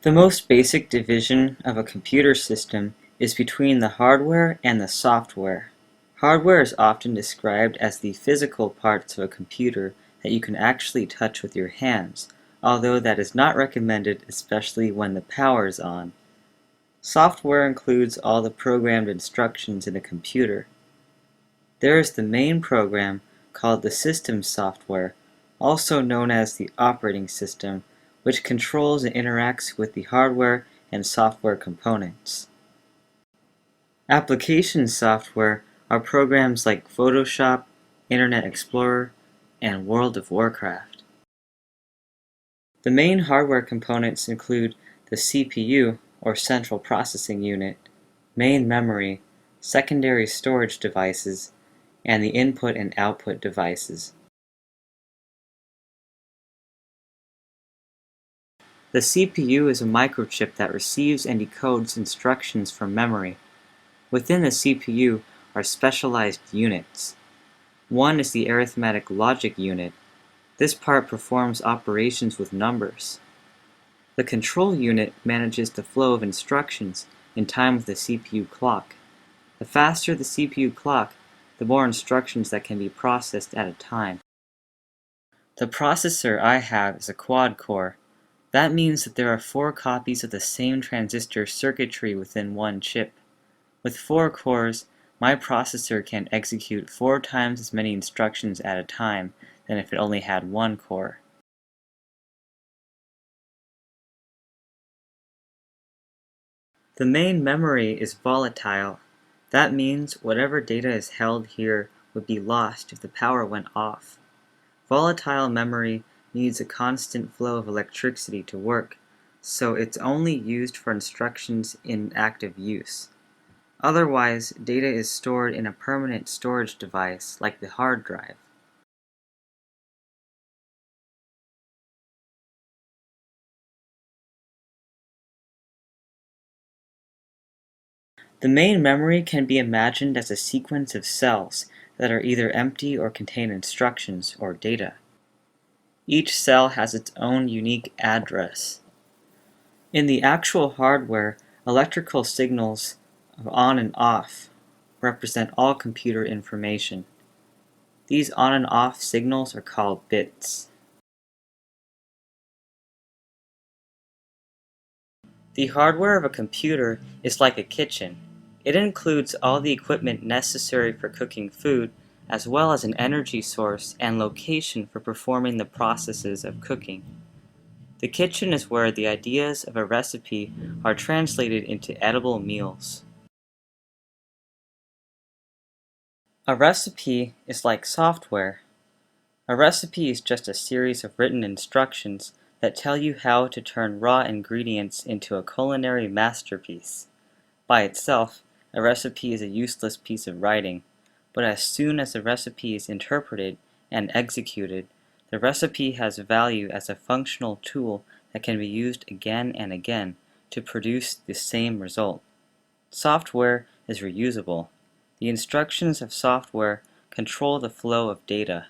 The most basic division of a computer system is between the hardware and the software. Hardware is often described as the physical parts of a computer that you can actually touch with your hands, although that is not recommended, especially when the power is on. Software includes all the programmed instructions in a computer. There is the main program, called the system software, also known as the operating system, which controls and interacts with the hardware and software components. Application software are programs like Photoshop, Internet Explorer, and World of Warcraft. The main hardware components include the CPU, or Central Processing Unit, main memory, secondary storage devices, and the input and output devices. The CPU is a microchip that receives and decodes instructions from memory. Within the CPU are specialized units. One is the arithmetic logic unit. This part performs operations with numbers. The control unit manages the flow of instructions in time with the CPU clock. The faster the CPU clock, the more instructions that can be processed at a time. The processor I have is a quad-core. That means that there are 4 copies of the same transistor circuitry within one chip. With 4 cores, my processor can execute 4 times as many instructions at a time than if it only had 1 core. The main memory is volatile. That means whatever data is held here would be lost if the power went off. Volatile memory needs a constant flow of electricity to work, so it's only used for instructions in active use. Otherwise, data is stored in a permanent storage device like the hard drive. The main memory can be imagined as a sequence of cells that are either empty or contain instructions or data. Each cell has its own unique address. In the actual hardware, electrical signals of on and off represent all computer information. These on and off signals are called bits. The hardware of a computer is like a kitchen. It includes all the equipment necessary for cooking food, as well as an energy source and location for performing the processes of cooking. The kitchen is where the ideas of a recipe are translated into edible meals. A recipe is like software. A recipe is just a series of written instructions that tell you how to turn raw ingredients into a culinary masterpiece. By itself, a recipe is a useless piece of writing, but as soon as the recipe is interpreted and executed, the recipe has value as a functional tool that can be used again and again to produce the same result. Software is reusable. The instructions of software control the flow of data.